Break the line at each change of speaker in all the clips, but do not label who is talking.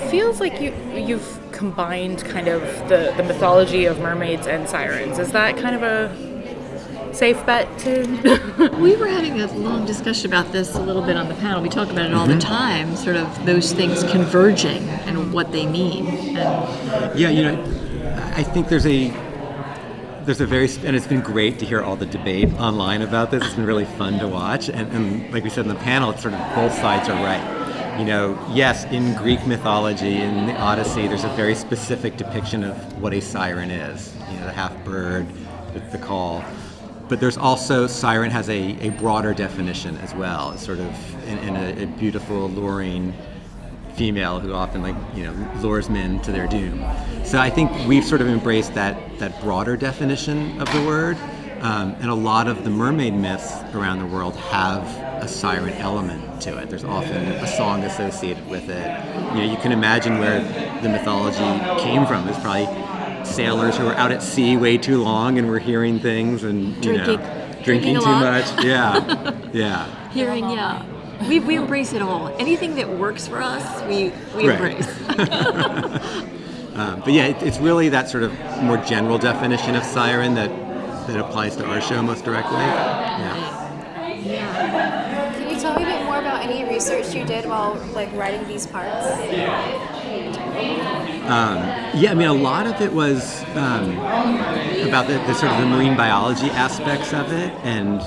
feels like you've combined kind of the mythology of mermaids and sirens. Is that kind of a safe bet too?
We were having a long discussion about this a little bit on the panel. We talk about it all the time, sort of those things converging and what they mean.
I think there's a very, and it's been great to hear all the debate online about this. It's been really fun to watch, and like we said in the panel, it's sort of both sides are right. Yes, in Greek mythology, in the Odyssey, there's a very specific depiction of what a siren is. The half bird with the call. But there's also, siren has a broader definition as well. It's sort of in a beautiful, alluring female who often lures men to their doom. So I think we've sort of embraced that broader definition of the word. And a lot of the mermaid myths around the world have a siren element to it. There's often a song associated with it. You can imagine where the mythology came from. There's probably sailors who were out at sea way too long and were hearing things and drinking too much. Yeah.
Hearing, We embrace it all. Anything that works for us, we embrace.
But it's really that sort of more general definition of siren that applies to our show most directly.
Can you tell me a bit more about any research you did while writing these parts?
A lot of it was about the sort of the marine biology aspects of it and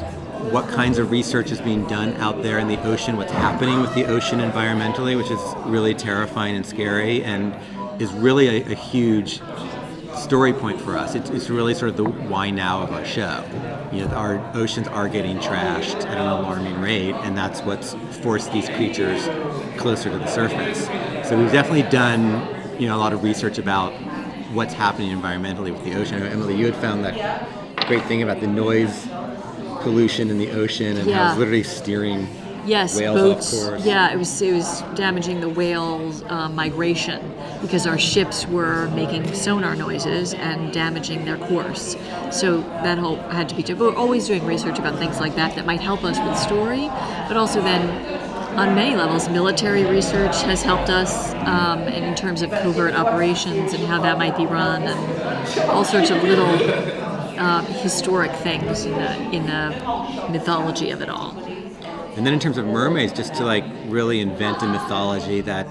what kinds of research is being done out there in the ocean, what's happening with the ocean environmentally, which is really terrifying and scary and is really a huge story point for us. It's really sort of the why now of our show. Our oceans are getting trashed at an alarming rate, and that's what's forced these creatures closer to the surface. So we've definitely done, a lot of research about what's happening environmentally with the ocean. Emily, you had found that great thing about the noise pollution in the ocean and how it's literally steering whales
boats.
off course.
Yeah, it was damaging the whales' migration because our ships were making sonar noises and damaging their course. So that whole had to be done. But we're always doing research about things like that might help us with story, but also then on many levels, military research has helped us in terms of covert operations and how that might be run, and all sorts of little historic things in the mythology of it all.
And then in terms of mermaids, just to really invent a mythology that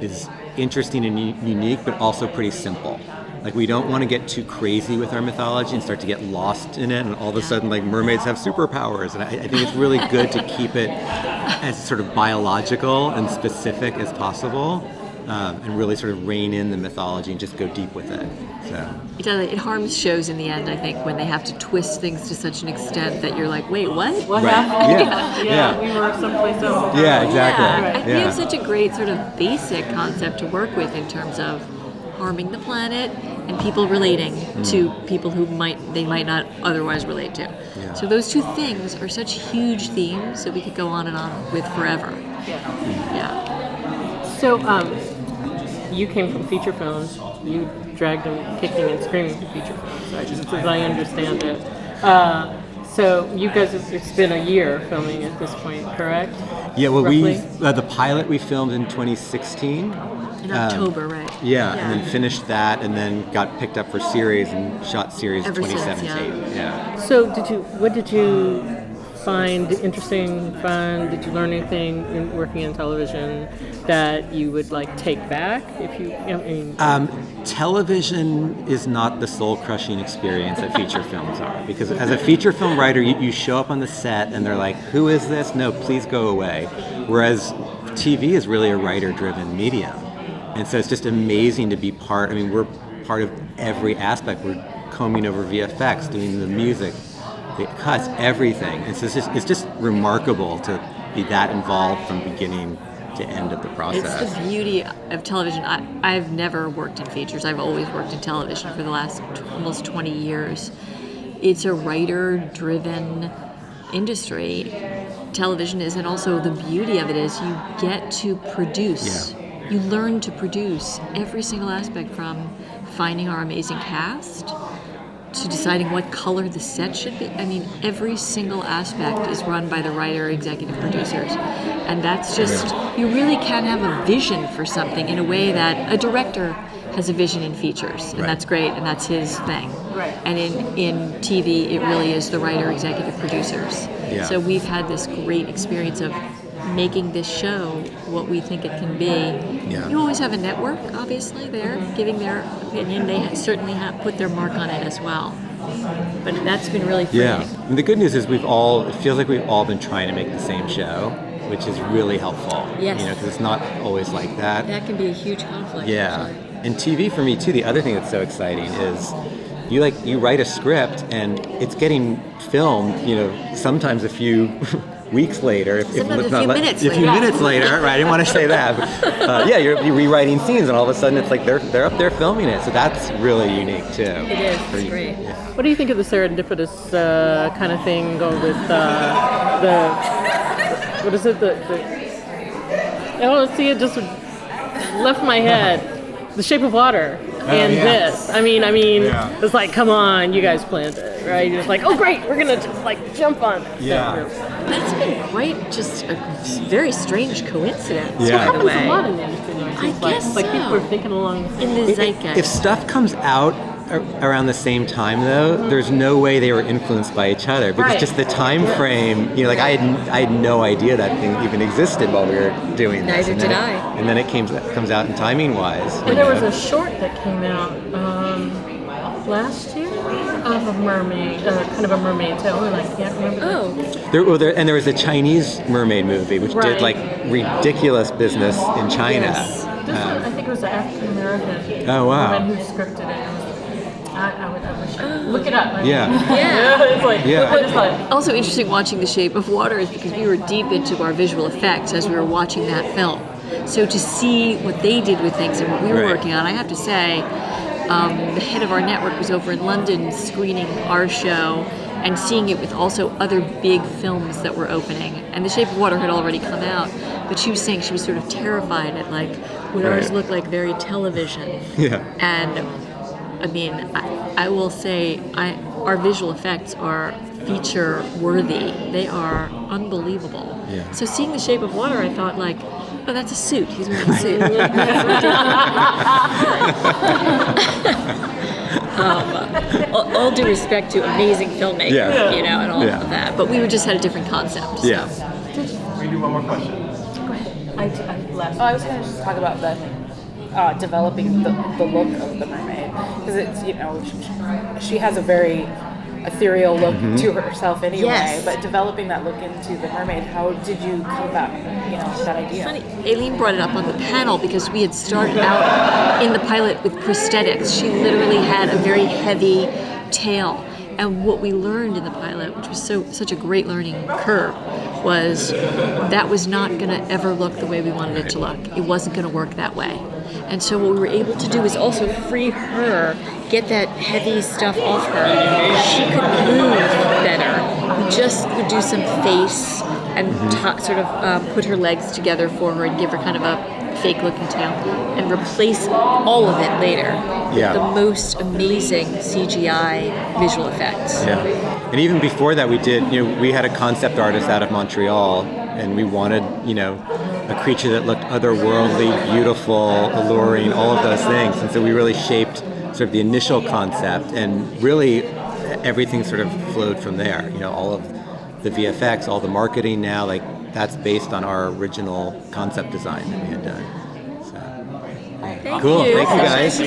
is interesting and unique, but also pretty simple. We don't want to get too crazy with our mythology and start to get lost in it, and all of a sudden, mermaids have superpowers. And I think it's really good to keep it as sort of biological and specific as possible, and really sort of rein in the mythology and just go deep with it. So
it harms shows in the end, I think, when they have to twist things to such an extent that you're like, wait, what?
What
right.
happened? Yeah, we were someplace else.
Yeah, exactly.
We have such a great sort of basic concept to work with in terms of harming the planet and people relating to people who might not otherwise relate to.
Yeah.
So those two things are such huge themes that we could go on and on with forever. Yeah.
So, you came from feature films. You dragged them kicking and screaming to feature films, right? Just as I understand it. So you guys, it's been a year filming at this point, correct?
Yeah, well,
roughly?
the pilot we filmed in 2016.
In October, right?
Yeah, and then finished that, and then got picked up for series and shot series in 2017. Yeah.
So what did you find interesting, fun? Did you learn anything in working in television that you would take back if you?
Television is not the soul-crushing experience that feature films are, because as a feature film writer, you show up on the set and they're like, "Who is this? No, please go away." Whereas TV is really a writer-driven medium, and so it's just amazing to be part. I mean, we're part of every aspect. We're combing over VFX, doing the music, the cuts, everything. And so it's just remarkable to be that involved from beginning to end of the process.
It's the beauty of television. I've never worked in features. I've always worked in television for the last almost 20 years. It's a writer-driven industry. Television is, and also the beauty of it is you get to produce. Yeah. You learn to produce every single aspect, from finding our amazing cast to deciding what color the set should be. I mean, every single aspect is run by the writer, executive producers. And that's just, you really can have a vision for something in a way that a director has a vision in features, and that's great, and that's his thing.
Right.
And in TV, it really is the writer, executive producers.
Yeah.
So we've had this great experience of making this show what we think it can be.
Yeah.
You always have a network, obviously, there, giving their opinion. They certainly have put their mark on it as well. But that's been really freeing.
Yeah. And the good news is it feels like we've all been trying to make the same show, which is really helpful.
Yes.
Because it's not always like that.
That can be a huge conflict.
Yeah.
Actually.
And TV for me too, the other thing that's so exciting is you write a script and it's getting filmed, sometimes a few weeks later.
Sometimes a few minutes later.
A few minutes later, right? I didn't want to say that. But, you're rewriting scenes and all of a sudden it's like they're up there filming it. So that's really unique too.
It is. It's great.
Yeah.
What do you think of the serendipitous kind of thing going with what is it? I don't see it just left my head. The Shape of Water and this. I mean, it's like, come on, you guys planned it, right? You're just like, oh great, we're gonna just like jump on it.
Yeah.
That's been quite just a very strange coincidence.
Yeah.
By the way.
There's a lot in the industry now. It seems
I guess
like
so.
people are thinking along the same
In the zeitgeist.
If stuff comes out around the same time though, there's no way they were influenced by each other because
Right.
just the time frame, I had no idea that thing even existed while we were doing this.
Neither
And then
did
it-
I.
And then it comes out in timing wise.
And there was a short that came out last year of a mermaid, kind of a mermaid tale, and I can't remember.
Oh,
there was a Chinese mermaid movie which
Right.
did like ridiculous business in China.
Yes.
This one, I think it was an African American
Oh, wow.
woman who scripted it. I wish look it up.
Yeah.
yeah.
It's like,
Yeah.
I just like,
Also interesting watching The Shape of Water is because we were deep into our visual effects as we were watching that film. So to see what they did with things and what we were
Right.
working on, I have to say, the head of our network was over in London screening our show and seeing it with also other big films that were opening. And The Shape of Water had already come out, but she was saying she was sort of terrified at like, would ours
Right.
look like very television?
Yeah.
And I mean, I will say our visual effects are feature worthy. They are unbelievable.
Yeah.
So seeing The Shape of Water, I thought like, oh, that's a suit. He's wearing a suit. All due respect to amazing filmmaking,
Yeah.
and all
Yeah.
of that. But we were just had a different concept. So.
Yeah.
We do one more question.
I last.
Oh, I was going to just talk about the developing the look of the mermaid because it's she has a very ethereal look to herself anyway.
Yes.
But developing that look into the mermaid, how did you come about that idea?
Funny, Aileen brought it up on the panel because we had started out in the pilot with prosthetics. She literally had a very heavy tail. And what we learned in the pilot, which was such a great learning curve, was that was not going to ever look the way we wanted it to look. It wasn't going to work that way. And so what we were able to do is also free her, get that heavy stuff off her. She could move better. We just would do some face and sort of put her legs together for her and give her kind of a fake-looking tail and replace all of it later
Yeah.
with the most amazing CGI visual effects.
Yeah. And even before that, we had a concept artist out of Montreal, and we wanted, a creature that looked otherworldly, beautiful, alluring, all of those things. And so we really shaped sort of the initial concept, and really everything sort of flowed from there. All of the VFX, all the marketing now, like that's based on our original concept design that we had done. So.
Thank
Cool.
you.
Thank you, guys.